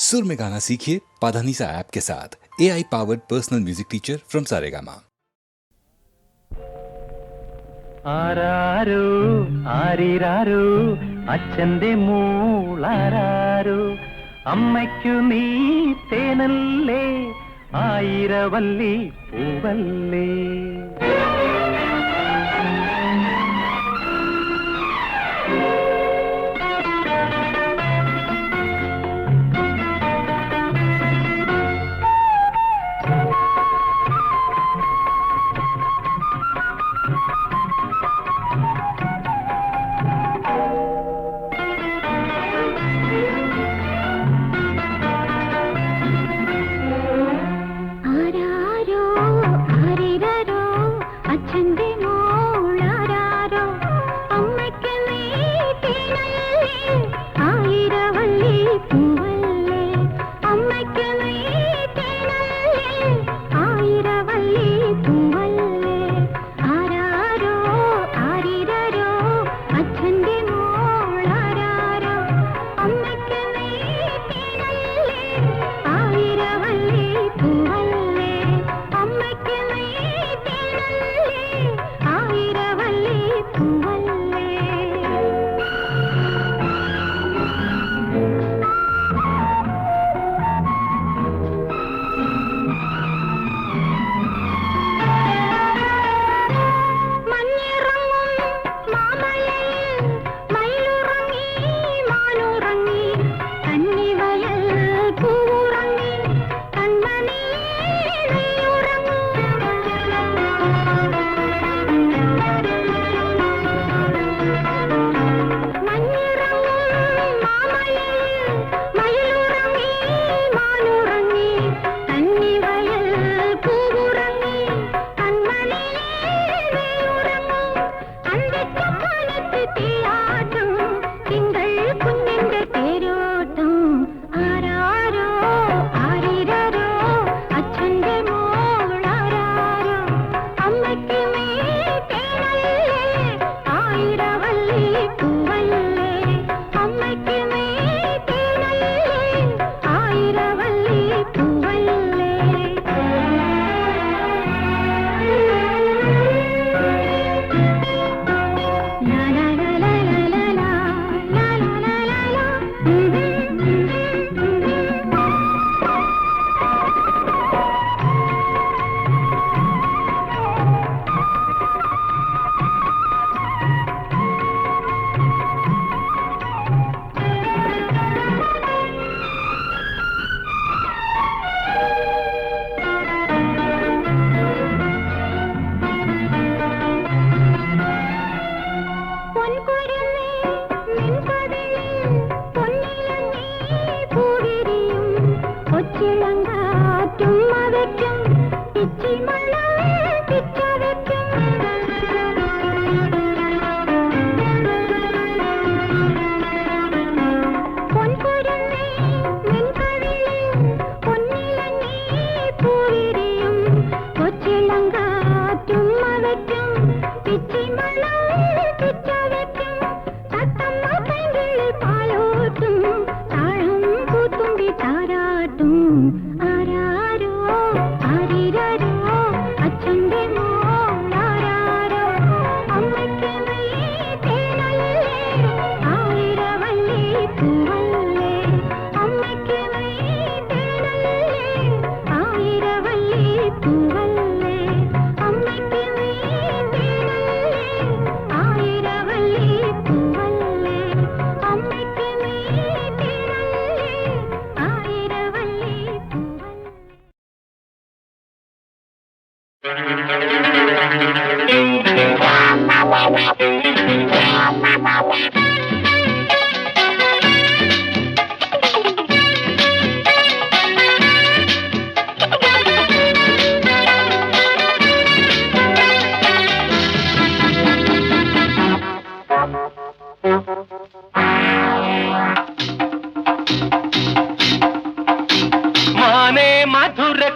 सुर में गाना सीखिए पाधानीसा ऐप के साथ। AI powered personal music teacher from Saregama. ആരാരോ ആരിരാരോ അച്ഛന്റെ മൂളാരാരോ അമ്മയ്ക്കു നീ തേനല്ലേ ആയിരവല്ലി പൂവല്ലേ.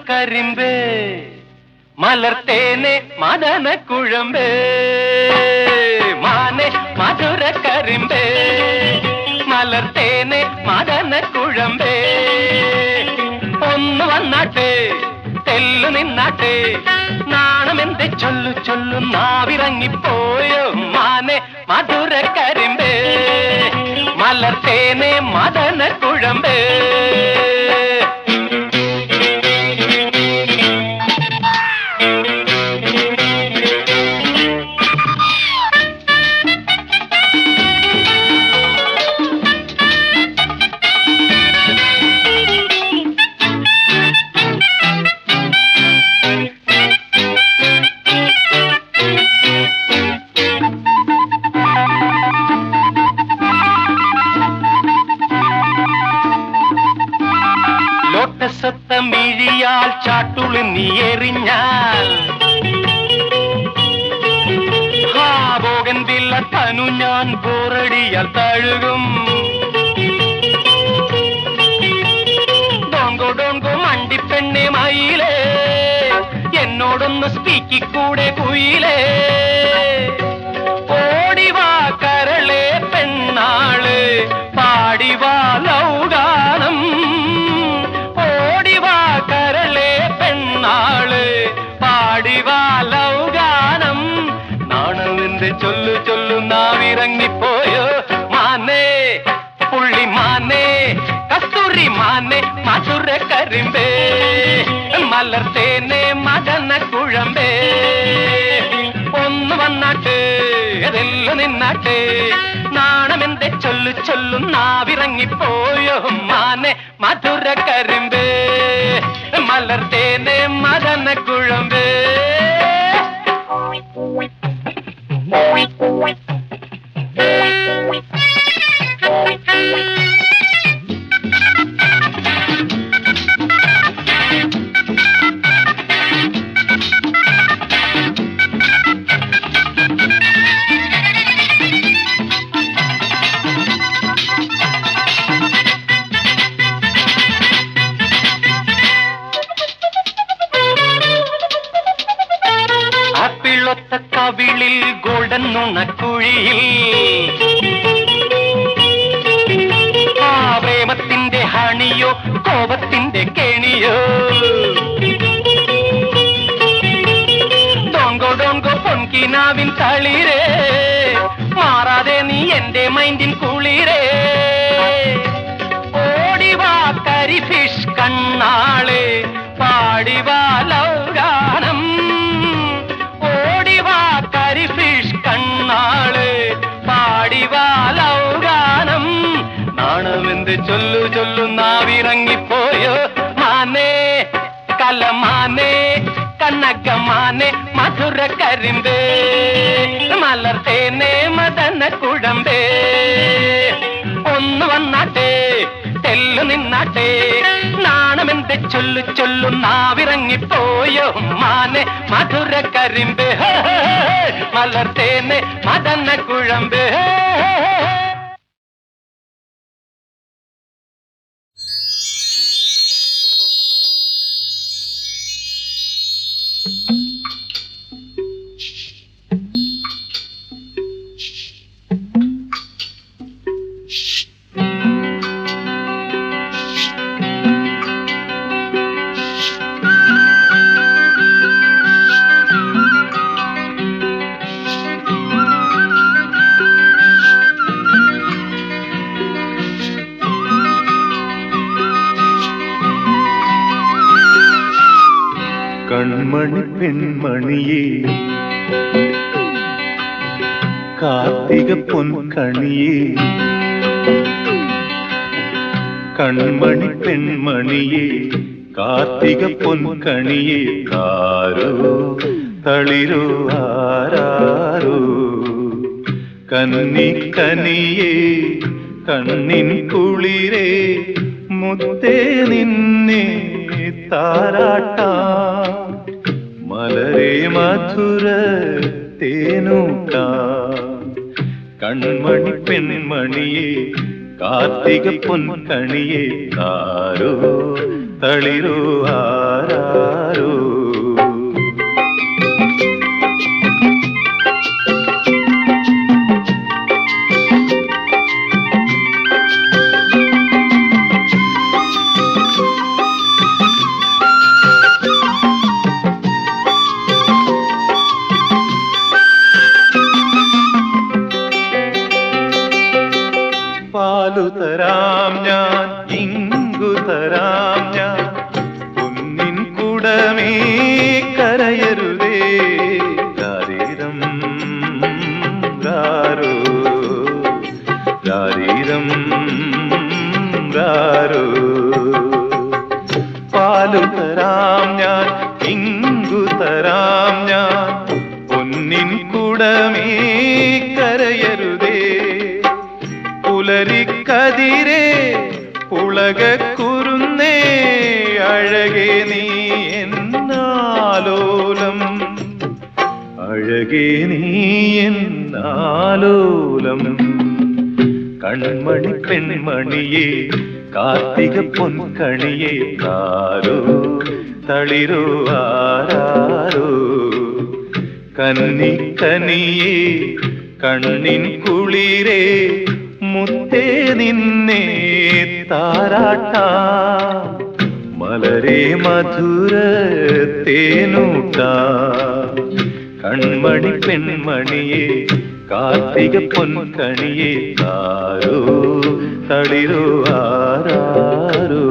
കരിമ്പേ മലർത്തേനെ മദന കുഴമ്പേ മാനെ മധുര കരിമ്പേ മലർത്തേനെ മദന കുഴമ്പേ വന്നാട്ടെ തെല്ലു നിന്നാട്ടെ നാണമെന്തെ ചൊല്ലു ചൊല്ലു നാവിറങ്ങിപ്പോയോ മാനെ മധുര കരിമ്പേ മലർത്തേനെ മദന കുഴമ്പേ മിഴിയാൽ ചാട്ടുളി നീ എറിഞ്ഞാൽ ബോഗൻവില്ല തനു ഞാൻ ബോറടിയാൽ തഴുകും ഡോങ്കോ ഡോങ്കോ മണ്ടിപ്പെണ്ണെ മയിലേ എന്നോടൊന്ന് സ്പീക്കിക്കൂടെ കുയിലേ ഓടിവാ കരളെ പെണ്ണാള് പാടിവാ ലൗഗാനം കരളെ പെണ്ണാള് പാടിവാ ലൗഗാനം നാണമെന്ത് ചൊല്ലു ചൊല്ലു നാവിറങ്ങിപ്പോയോ മാനേ പുള്ളി മാനേ കസ്തൂരി മാനേ മധുര കരിമ്പേ മലർത്തേനെ മദന കുഴമ്പേ ഒന്ന് വന്നാട്ടെ അതെല്ലാം നിന്നാട്ടെ നാണമെന്തെ ചൊല്ലു ചൊല്ലു നാവിറങ്ങിപ്പോയോ മാനെ മധുര കരിമ്പേ മലർത്തേനെ മദന കുഴമ്പേ ആപ്പിളൊത്ത കവിളിൽ ഗോൾഡൻ നുണക്കുഴിയിൽ ആ പ്രേമത്തിന്റെ ഹണിയോ കോപത്തിന്റെ കെണിയോ ഡോങ്കോ ഡോങ്കോ പൊൻകിനാവിൻ തളിരേ മാറാതെ നീ എന്റെ മൈൻഡിൻ കുളിരേ ഓടിവാ കരി ഫിഷ് കണ്ണാളെ പാടിവാ ലൗഗാനം ഓടിവാ കരി ഫിഷ് കണ്ണാള് പാടിവാ ലൗഗാനം നാണമെന്ത് ചൊല്ലു ചൊല്ലു നാവിറങ്ങിപ്പോയോ മാനേ കലമാനേ കനകമാനേ മധുര കരിമ്പേ മലർത്തേനെ മദന കുഴമ്പേ ഒന്ന് വന്നാട്ടെ തെല്ലു നിന്നാട്ടെ നാണമെന്ത് ചൊല്ലു ചൊല്ലു നാവിറങ്ങിപ്പോയോ മാനെ മധുര കരിമ്പേ മലർത്തേനെ മദന കുഴമ്പേ കൺമണി പെൺമണിയേ കാർത്തിക പൊൻകണിയേ കൺമണി പെൺമണിയേ കാർത്തിക പൊൻകണിയേ കാരോ തളിരോ ആരാരോ കന്നിക്കനിയേ കണ്ണിൻ കുളിരേ മുത്തേ നിന്നെ താരാട്ടാ മലരേ മധുര തേനൂട്ടാ കൺമണി പെൺമണിയേ കാർത്തിക പൊൻകണിയേ കാരോ തളിരോ ആരാരോ പാലു തരാം ഞാൻ, ഇങ്കു തരാം ഞാൻ. പൊന്നിൻ കുടമേ കരയരുതേ, പുലരിക്കതിരേ ഉളകക്കുരുന്നേ, അഴകേ നീ എന്നാലോലം, അഴകേ നീ എന്നാലോലം. കൺമണി പെൺമണിയേ കാർത്തിക പൊൻകണിയേ, താരോ തളിരോ ആരാരോ. കന്നിക്കനിയേ കണ്ണിൻ കുളിരേ, മുത്തേ നിന്നെ താരാട്ടാ, മലരേ മധുര തേനൂട്ടാ. കൺമണി പെൺമണിയേ കാർത്തിക പൊൻകണിയേ, താരോ തളിരോ ആരാരോ.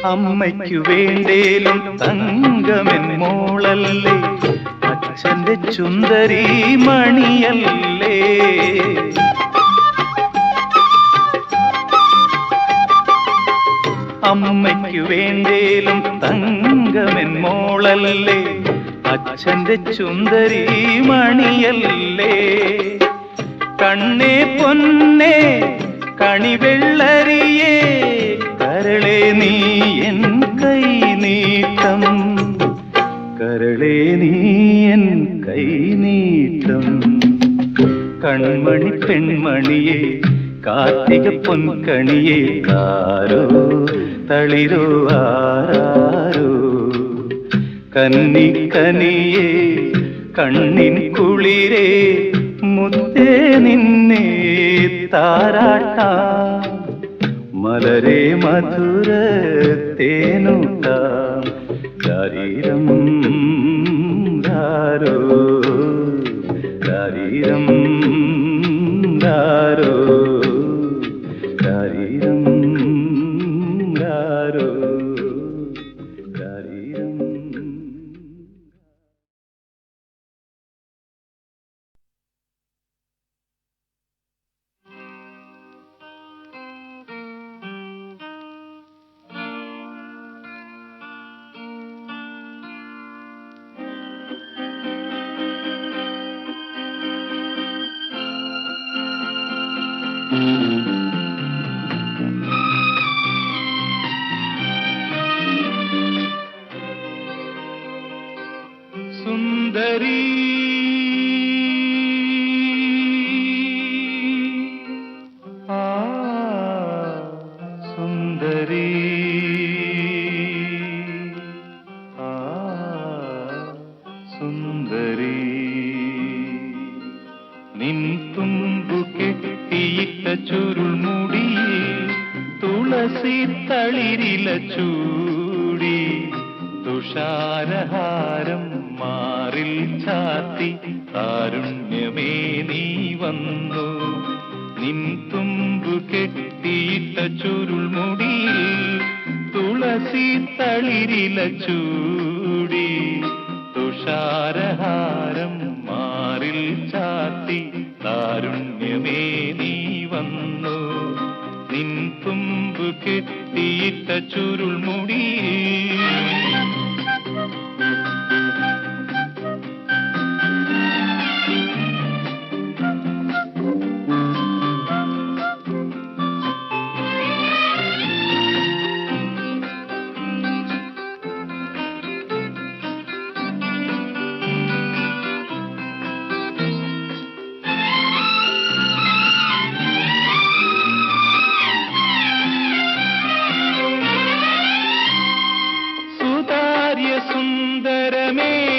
അമ്മയ്ക്കു വേണ്ടേലും തങ്കമെൻ മോളല്ലേ, അച്ഛന്റെ ചുന്ദരി മണിയല്ലേ. അമ്മയ്ക്കു വേണ്ടേലും തങ്കമെൻ മോളല്ലേ, അച്ഛന്റെ ചുന്ദരി മണിയല്ലേ. കണ്ണേ പൊന്നേ കണിവെള്ളരിയേ, കരളേ നീ എൻ കൈ നീട്ടം, കരളേ നീ എൻ കൈ നീട്ടം. കൺമണി പെൺമണിയേ കാർത്തിക പൊൻകണിയേ, താരോ തളിരോ ആരാരോ. കന്നിക്കനിയേ കണ്ണിൻ കുളിരേ, മുത്തേ നിന്നെ താരാട്ടാ, മലരേ മധുര തേനൂട്ടാ. ശരീരം ധാരോ ശരീരം ധാരോ ശരീരം ധാരോ ശരീരം. സുന്ദരി ആ സുന്ദരി ആ സുന്ദരി. നിൻ തുമ്പു കെട്ടിയിട്ട ചുരുൾമുടിയിൽ തുളസി തളിരില ചൂടി, തുഷാരഹാരം മാറിൽ ചാത്തി, കാരുണ്യമേ നീ വന്നു. നിൻ തുമ്പു കെട്ടിയിട്ട ചുരുൾമുടിയിൽ തുളസി തളിരില ചൂടി, തുഷാരഹാരം മാറിൽ ചാത്തി, കാരുണ്യമേ നീ വന്നു. നിൻ തുമ്പു കെട്ടിയിട്ട ചുരുൾമുടിയിൽ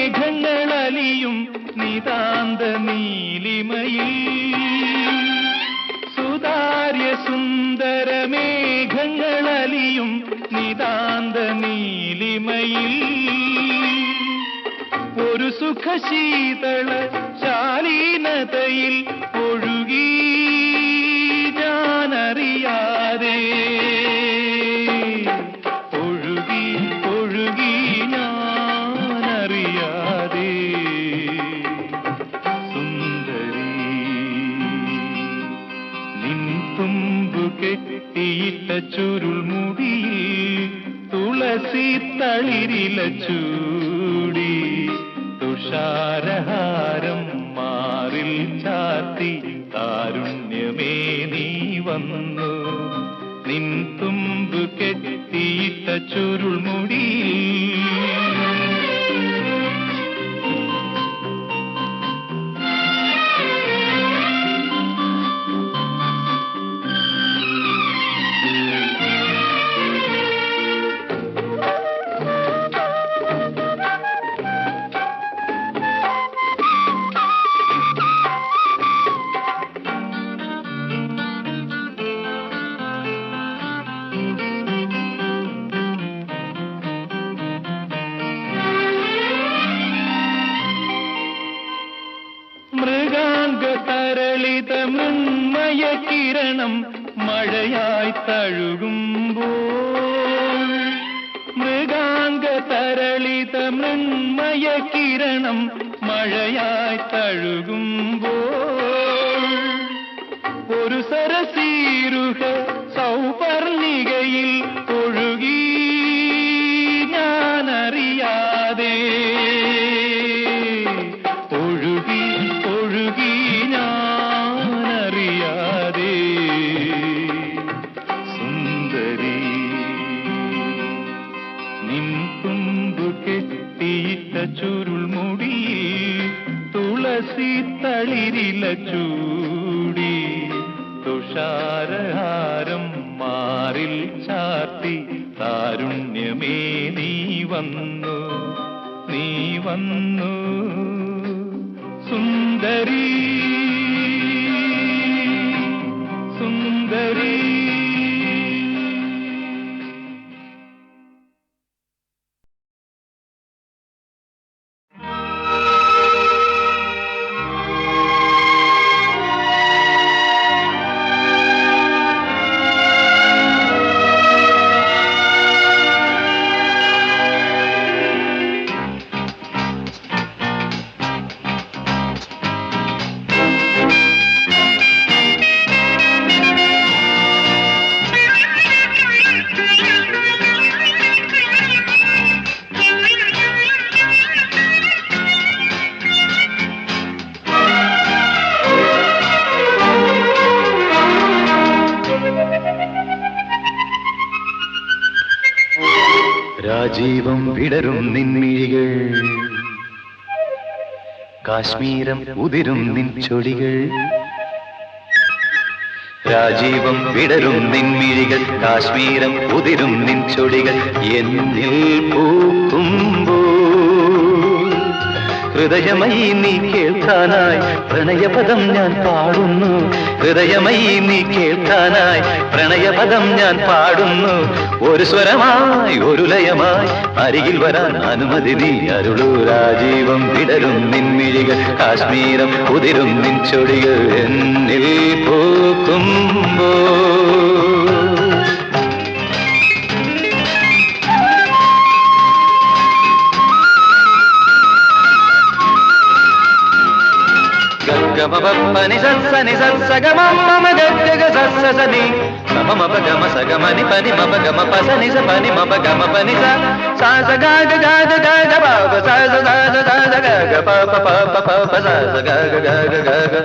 സുന്ദരമേഘങ്ങളലിയും നിതാന്ത നീലിമയിൽ, സുതാര്യ സുന്ദരമേഘങ്ങളലിയും നിതാന്ത നീലിമയിൽ, ഒരു സുഖശീതള ശാലീനതയിൽ ഒഴുകി ഞാനറിയാതെ ഒഴുകി ഒഴുകി ഞാനറിയാതെ സുന്ദരി നിൻ തുമ്പു കെട്ടിയിട്ട ചുരുൾമുടിയിൽ തുളസി തളിരില ചൂടി തുഷാരഹാരം മാറിൽ ചാത്തി താരുണ്യമേ നീ വന്നു നിൻ തുമ്പ് കെട്ടിയിട്ട ചുരുൾമുടി മൃഗാംഗതരളിത മൃന്മയ കിരണം മഴയായി തഴുകുമ്പോൾ മൃഗാംഗതരളിത മൃന്മയ കിരണം മഴയായി തഴുകുമ്പോൾ ഒരു സരസീരുഹ സൗപർണികയിൽ ഒഴുകി ഞാനറിയാതെ ഒഴുകി ഒഴുകി ഞാനറിയാതെ സുന്ദരി നിൻ തുമ്പു കെട്ടിയിട്ട ചുരുൾമുടി തുളസി തളിരില ചൂടി തുഷാരഹാരം മാറിൽ ചാത്തി താരുണ്യമേ നീ വന്നു നീ വന്നു സുന്ദരി സുന്ദരി രാജീവം വിടരും നിൻമിഴികൾ കാശ്മീരം ഉതിരും നിൻ ചൊടികൾ രാജീവം വിടരും നിൻമിഴികൾ കാശ്മീരം ഉതിരും നിൻ ചൊടികൾ എന്നിൽ പൂക്കുമ്പോൾ ഹൃദയമയി നീ കേൾക്കാനായി പ്രണയപദം ഞാൻ പാടുന്നു ഹൃദയമയി നീ കേൾക്കാനായി പ്രണയപദം ഞാൻ പാടുന്നു ഒരു സ്വരമായി ഒരു ലയമായി അരികിൽ വരാൻ അനുമതി നീ അരുളൂ രാജീവം വിടരും നിൻമിഴികൾ കാശ്മീരം ഉതിരും നിൻ ചൊടികൾ എന്നിൽ പൂക്കുമ്പോൾ గమపని సని సగమ గగ సని సమమ గమ సగమని పని మప గమ పసని స పని మప గమ పని సా స గగ గగ గగ ప సా స సా స సా స గగ ప ప ప ప ప సా స గగ గగ గగ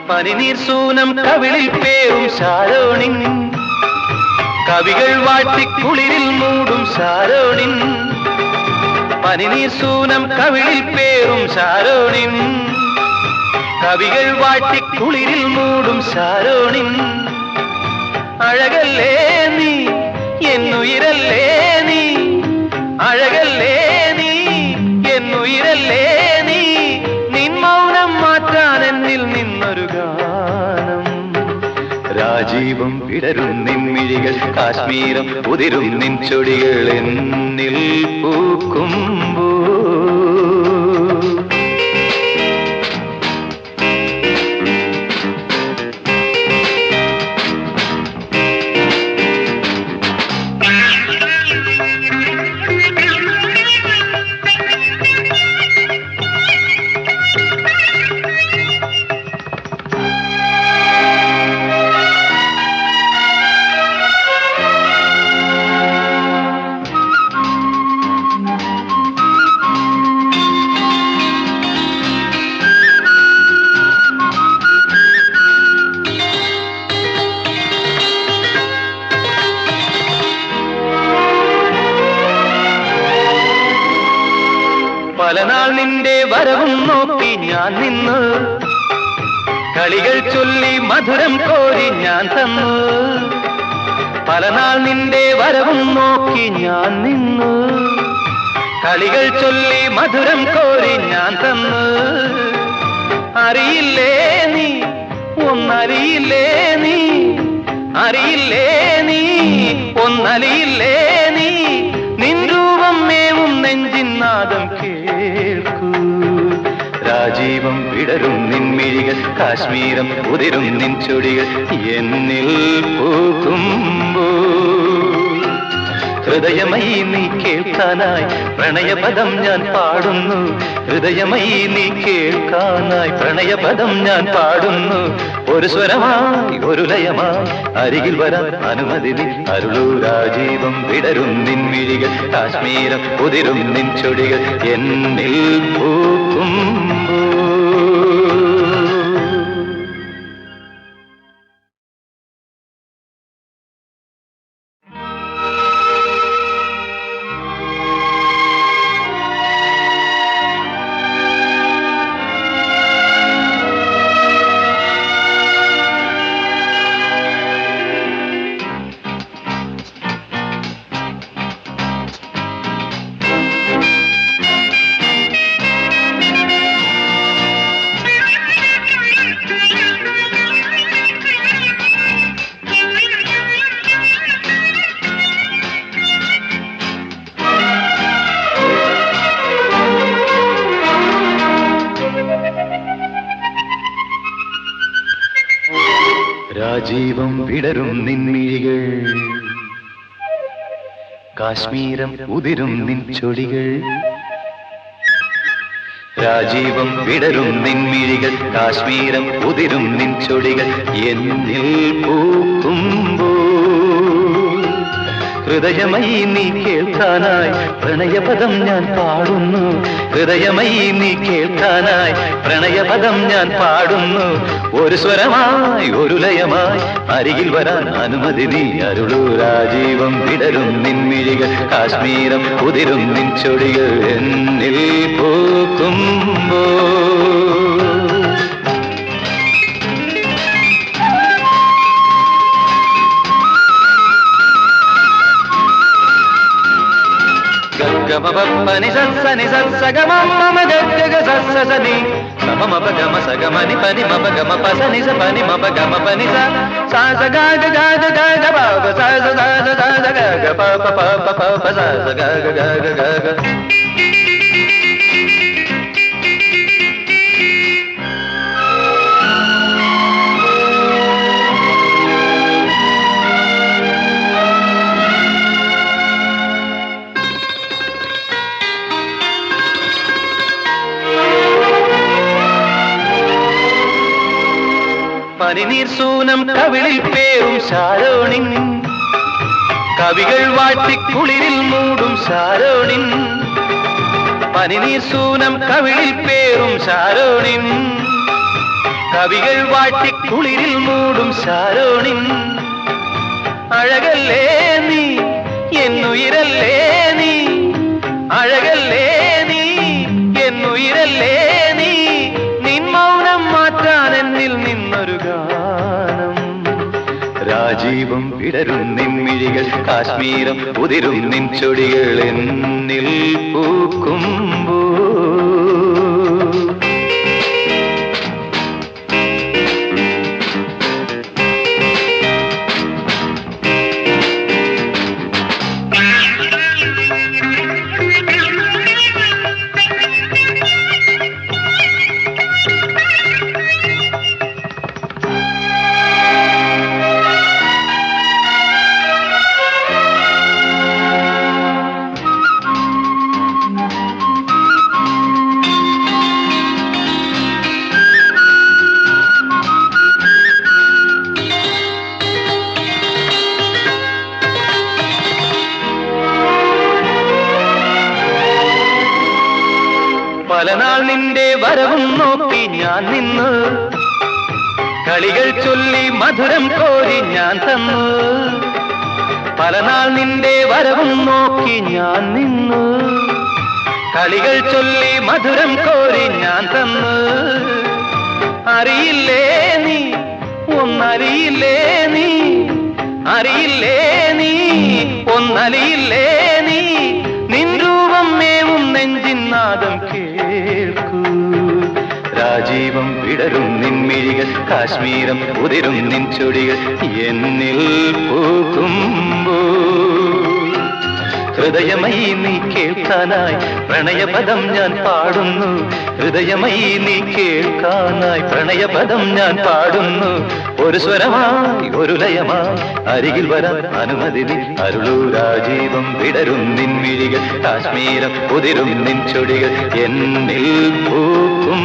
പനിനീർ സൂനം കവിളിൽ പേരും ശാരോണിൻ കവികൾ വാട്ടിക്കുളിരിൽ മൂടും ശാരോണിൻ പനിനീർ സൂനം കവിളിൽ പേരും ശാരോണിൻ കവികൾ വാട്ടിക്കുളിരിൽ മൂടും ശാരോണിൻ അഴകല്ലേ നീ എന്നുയിരല്ലേ നീ, അഴകല്ലേ നീ, എന്നുയിരല്ലേ നീ, നിൻ മൗനം മാറ്റാൻ എന്നിൽ നിന്നൊരു ഗാനം. രാജീവം വിടരും നിൻമിഴികൾ, കാശ്മീരം ഉതിരും നിൻ ചൊടികൾ എന്നിൽ പൂക്കുമ്പോ. പലനാൾ നിന്റെ വരവും നോക്കി ഞാൻ നിന്നു, കളികൾ ചൊല്ലി മധുരം കോരി ഞാൻ തന്നു. പലനാൾ നിന്റെ വരവും നോക്കി ഞാൻ നിന്നു, കളികൾ ചൊല്ലി മധുരം കോരി ഞാൻ തന്നു. അറിയില്ലേ നീ, ഒന്നറിയില്ലേ നീ, അറിയില്ലേ നീ, ഒന്നറിയില്ലേ നീ, നിൻ രൂപം മേവും നെഞ്ചിൻ നാദം കേൾക്കൂ. രാജീവം വിടരും നിൻമിഴികൾ, കാശ്മീരം ഉതിരും നിൻ ചൊടികൾ എന്നിൽ പൂക്കുമ്പോ. ഹൃദയമയി നീ കേൾക്കാനായി പ്രണയപദം ഞാൻ പാടുന്നു, ഹൃദയമയി നീ കേൾക്കാനായി പ്രണയപദം ഞാൻ പാടുന്നു. ഒരു സ്വരമായി ഒരു ലയമായി അരികിൽ വരാൻ അനുമതി നീ അരുളൂ. രാജീവം വിടരും നിൻമിഴികൾ, കാശ്മീരം ഉതിരും നിൻ ചൊടികൾ എന്നിൽ പൂക്കുമ്പോ. രാജീവം വിടരും നിൻമിഴികൾ, കാശ്മീരം ഉതിരും നിൻ ചൊടികൾ. രാജീവം വിടരും നിൻമിഴികൾ, കാശ്മീരം ഉതിരും നിൻ ചൊടികൾ എന്നിൽ പൂക്കുമ്പോ. ഹൃദയമയി നീ കേൾക്കാനായി പ്രണയപദം ഞാൻ പാടുന്നു, ഹൃദയമയി നീ കേൾക്കാനായി പ്രണയപദം ഞാൻ പാടുന്നു. ഒരു സ്വരമായി ഒരു ലയമായി അരികിൽ വരാൻ അനുമതി നീ അരുളൂ. രാജീവം വിടരും നിൻമിഴികൾ, കാശ്മീരം ഉതിരും നിൻ ചൊടികൾ എന്നിൽ പൂക്കുമ്പോ. గమపని సని సగమ గగ సని సమమ గమ సగమని పని మప గమ పసని స పని మప గమ పని సా స గ గ గ గ గ ప స స స స స గ గ ప ప ప ప ప స స గ గ గ గ గ. പനിനീർ സൂനം കവിളിൽ പേരും ശാരോണിൻ, കവികൾ വാട്ടിക്കുളിരിൽ മൂടും ശാരോണിൻ. പനിനീർ സൂനം കവിളിൽ പേരും ശാരോണിൻ, കവികൾ വാട്ടിക്കുളിരിൽ മൂടും ശാരോണിൻ. അഴകല്ലേ നീ, എന്നുയിരല്ലേ നീ, അഴകല്ലേ നീ, എന്നുയിരല്ലേ നീ, നിൻ മൗനം മാറ്റാൻ എന്നിൽ നിന്നൊരു ഗാനം. രാജീവം വിടരും നിൻമിഴികൾ കാശ്മീരം ഉതിരും നിൻ ചൊടികൾ എന്നിൽ പൂക്കുമ്പോ പലനാൾ നിന്റെ വരവും നോക്കി ഞാൻ നിന്നു കളികൾ ചൊല്ലി മധുരം കോരി ഞാൻ തന്നു പലനാൾ നിന്റെ വരവും നോക്കി ഞാൻ നിന്നു കളികൾ ചൊല്ലി മധുരം കോരി ഞാൻ തന്നു അറിയില്ലേ നീ ഒന്നറിയില്ലേ നീ അറിയില്ലേ നീ ഒന്നറിയില്ലേ നീ നിൻ രൂപം മേവും നെഞ്ചിൻ നാദം കേൾക്കൂ രാജീവം വിടരും നിൻമിഴികൾ കാശ്മീരം ഉതിരും നിൻ ചൊടികൾ എന്നിൽ പൂക്കുമ്പോ ഹൃദയമയി നീ കേൾക്കാനായി പ്രണയപദം ഞാൻ പാടുന്നു ഹൃദയമയി നീ കേൾക്കാനായി പ്രണയപദം ഞാൻ പാടുന്നു ഒരു സ്വരമായി ഒരു ലയമായി അരികിൽ വരാൻ അനുമതി നീ അരുളൂ രാജീവം വിടരും നിൻമിഴികൾ കാശ്മീരം ഉതിരും നിൻ ചൊടികൾ എന്നിൽ പൂക്കും